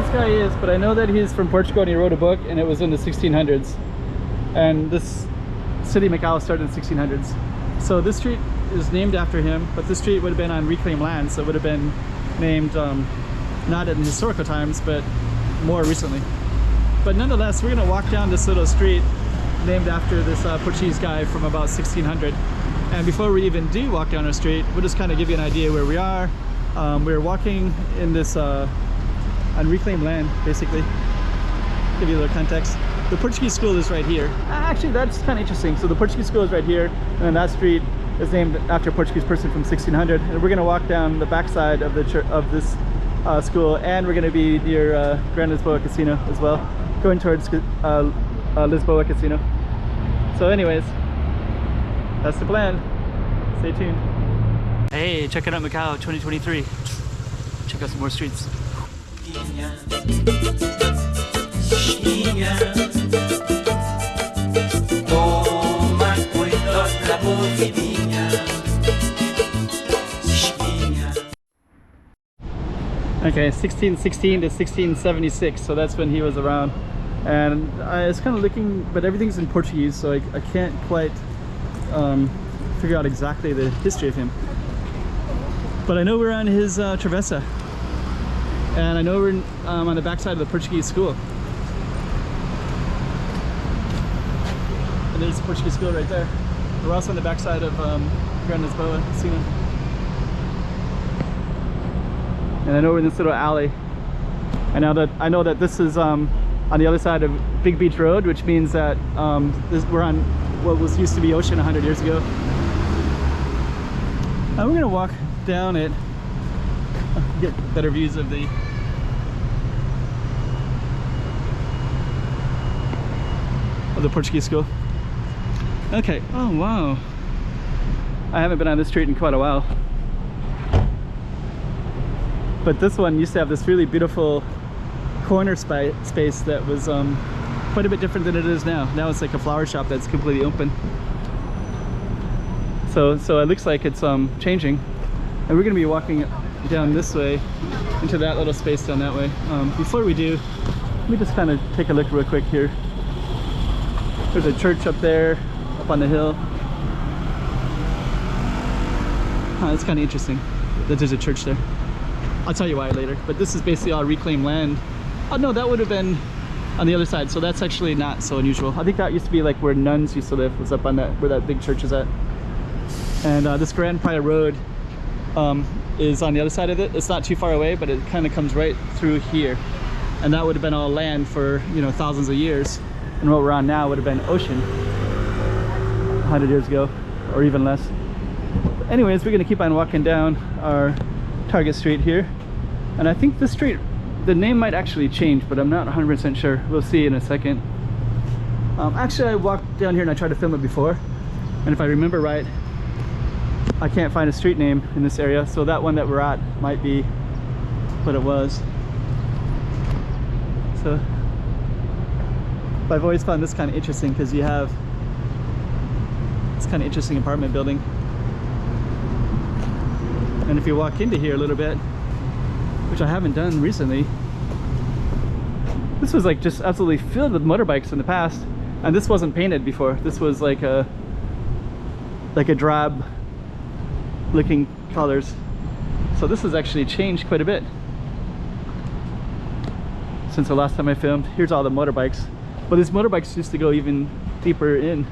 this guy is, but I know that he's from Portugal and he wrote a book and it was in the 1600s. And this city Macau started in the 1600s. So this street is named after him, but this street would have been on reclaimed land, so it would have been named not in historical times, but more recently. But nonetheless, we're going to walk down this little street named after this Portuguese guy from about 1600. And before we even do walk down our street, we'll just kind of give you an idea where we are. We're walking in this on reclaimed land, basically. Give you a little context. The Portuguese school is right here. Actually, that's kind of interesting. So the Portuguese school is right here, and then that street is named after a Portuguese person from 1600. And we're going to walk down the backside of the church, of this school, and we're going to be near Grand Lisboa Casino as well, going towards Lisboa Casino. So anyways, that's the plan. Stay tuned. Hey, checking out Macau 2023. Check out some more streets. Okay, 1616 to 1676, so that's when he was around. And I was kind of looking, but everything's in Portuguese, so I can't quite figure out exactly the history of him. But I know we're on his Travessa, and I know we're on the backside of the Portuguese school. And there's the Portuguese school right there. We're also on the backside of Grand Lisboa Casino. And I know we're in this little alley. I know that this is on the other side of Big Beach Road, which means that we're on what was used to be ocean 100 years ago. And we're gonna walk down it, get better views of the Portuguese school. Okay. Oh wow, I haven't been on this street in quite a while, but this one used to have this really beautiful corner space that was quite a bit different than it is now. Now it's like a flower shop that's completely open. So it looks like it's changing, and we're gonna be walking down this way into that little space down that way. Before we do, let me just kind of take a look real quick here. There's a church up there, up on the hill. It's kind of interesting that there's a church there. I'll tell you why later, but this is basically all reclaimed land. Oh no, that would have been on the other side, so that's actually not so unusual. I think that used to be like where nuns used to live, was up on that, where that big church is at. And this Grand Praya Road is on the other side of it. It's not too far away, but it kind of comes right through here. And that would have been all land for, you know, thousands of years. And what we're on now would have been ocean 100 years ago, or even less. But anyways, we're gonna keep on walking down our Target Street here. And I think this street, the name might actually change, but I'm not 100% sure. We'll see in a second. Actually, I walked down here and I tried to film it before. And if I remember right, I can't find a street name in this area, so that one that we're at might be what it was. So I've always found this kind of interesting because you have this kind of interesting apartment building. And if you walk into here a little bit, which I haven't done recently, this was like just absolutely filled with motorbikes in the past, and this wasn't painted before. This was like a drab looking colors. So this has actually changed quite a bit since the last time I filmed. Here's all the motorbikes. But these motorbikes used to go even deeper in.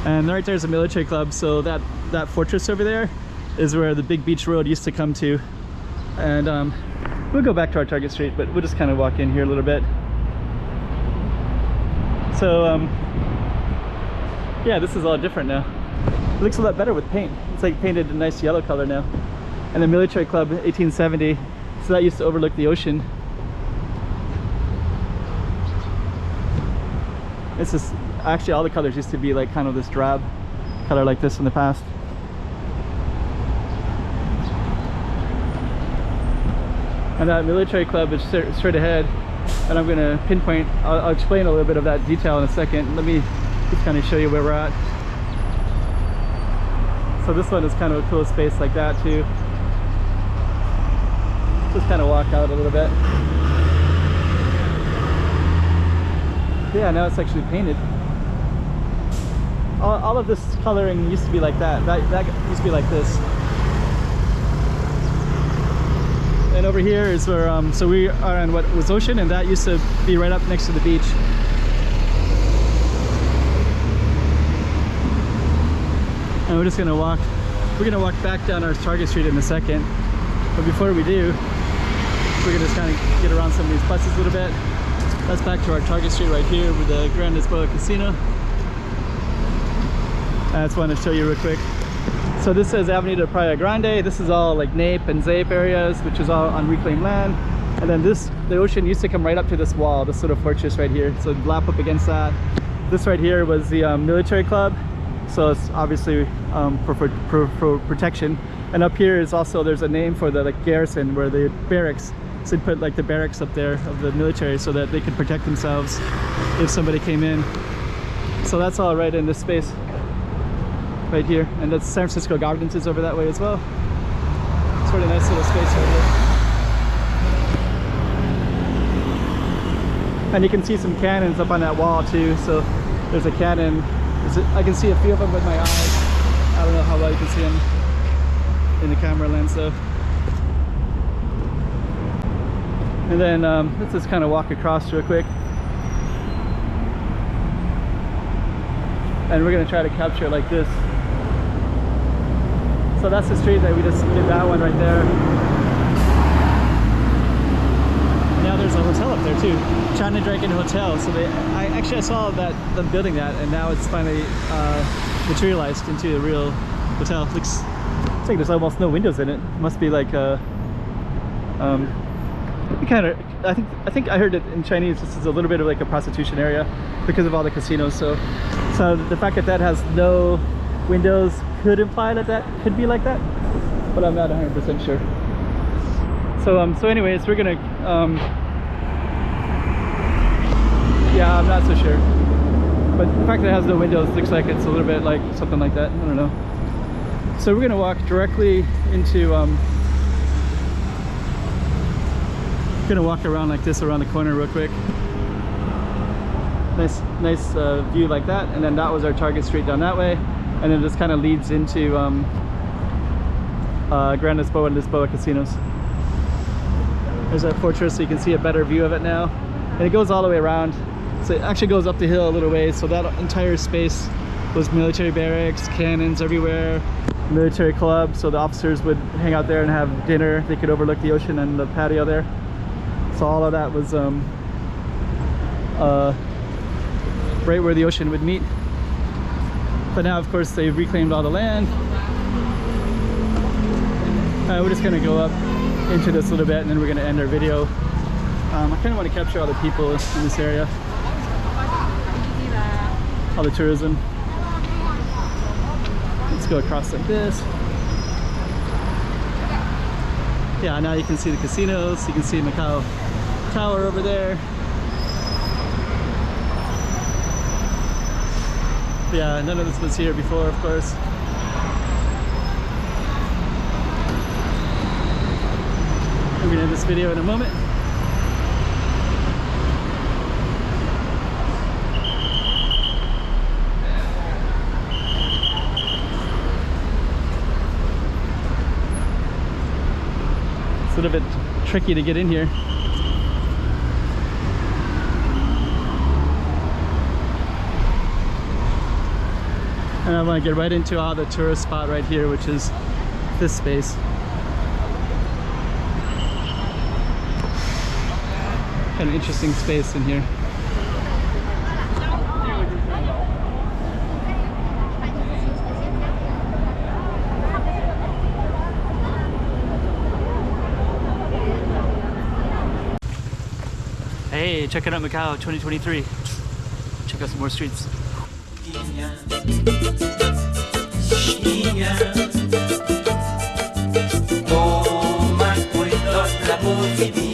And right there's a military club, so that fortress over there is where the Big Beach Road used to come to. And we'll go back to our Target Street, but we'll just kind of walk in here a little bit. So yeah, this is all different now. It looks a lot better with paint. It's like painted a nice yellow color now. And the military club, 1870, so that used to overlook the ocean. It's just, actually all the colors used to be like kind of this drab color like this in the past. And that military club is straight ahead, and I'm going to pinpoint, I'll explain a little bit of that detail in a second. Let me just kind of show you where we're at. So this one is kind of a cool space like that too. Just kind of walk out a little bit. Yeah, now it's actually painted. All of this coloring used to be like that. That used to be like this. And over here is where, so we are on what was ocean, and that used to be right up next to the beach. And we're just gonna walk, back down our Target Street in a second. But before we do, we're gonna just kind of get around some of these places a little bit. That's back to our Target Street right here with the Grand Lisboa Casino. I just wanted to show you real quick. So this says Avenida Praia Grande. This is all like Nape and Zape areas, which is all on reclaimed land. And then the ocean used to come right up to this wall, this sort of fortress right here. So it'd lap up against that. This right here was the military club. So it's obviously for protection. And up here is also, there's a name for the like garrison, where the barracks. So they put like the barracks up there of the military so that they could protect themselves if somebody came in. So that's all right in this space right here. And that's San Francisco Gardens is over that way as well. It's a really nice little space right here. And you can see some cannons up on that wall too. So there's a cannon. I can see a few of them with my eyes. I don't know how well you can see them in the camera lens though. And then let's just kind of walk across real quick. And we're going to try to capture it like this. So that's the street that we just did, that one right there. Now there's a hotel up there too, China Dragon Hotel. So I saw them building that, and now it's finally materialized into a real hotel. Looks like there's almost no windows in it. Must be like a I think I heard it in Chinese. This is a little bit of like a prostitution area because of all the casinos. So the fact that has no windows could imply that could be like that, but I'm not 100% sure. So anyways, we're gonna yeah, I'm not so sure, but the fact that it has no windows looks like it's a little bit like something like that. I don't know. So we're gonna walk directly into gonna walk around like this around the corner real quick. Nice view like that, and then that was our Target Street down that way, and then this kind of leads into Grand Lisboa and Lisboa casinos. There's that fortress, so you can see a better view of it now, and it goes all the way around. So it actually goes up the hill a little ways. So that entire space was military barracks, cannons everywhere, military club. So the officers would hang out there and have dinner. They could overlook the ocean and the patio there. So all of that was right where the ocean would meet. But now, of course, they've reclaimed all the land. We're just gonna go up into this a little bit, and then we're gonna end our video. I kind of want to capture all the people in this area, all the tourism. Let's go across like this. Yeah, now you can see the casinos. You can see Macau Tower over there. Yeah, none of this was here before, of course. I'm gonna end this video in a moment. It's a little bit tricky to get in here. And I want to get right into the tourist spot right here, which is this space. Kind of interesting space in here. Hey, checking out Macau 2023. Check out some more streets. Toma cuidado la posibilidad.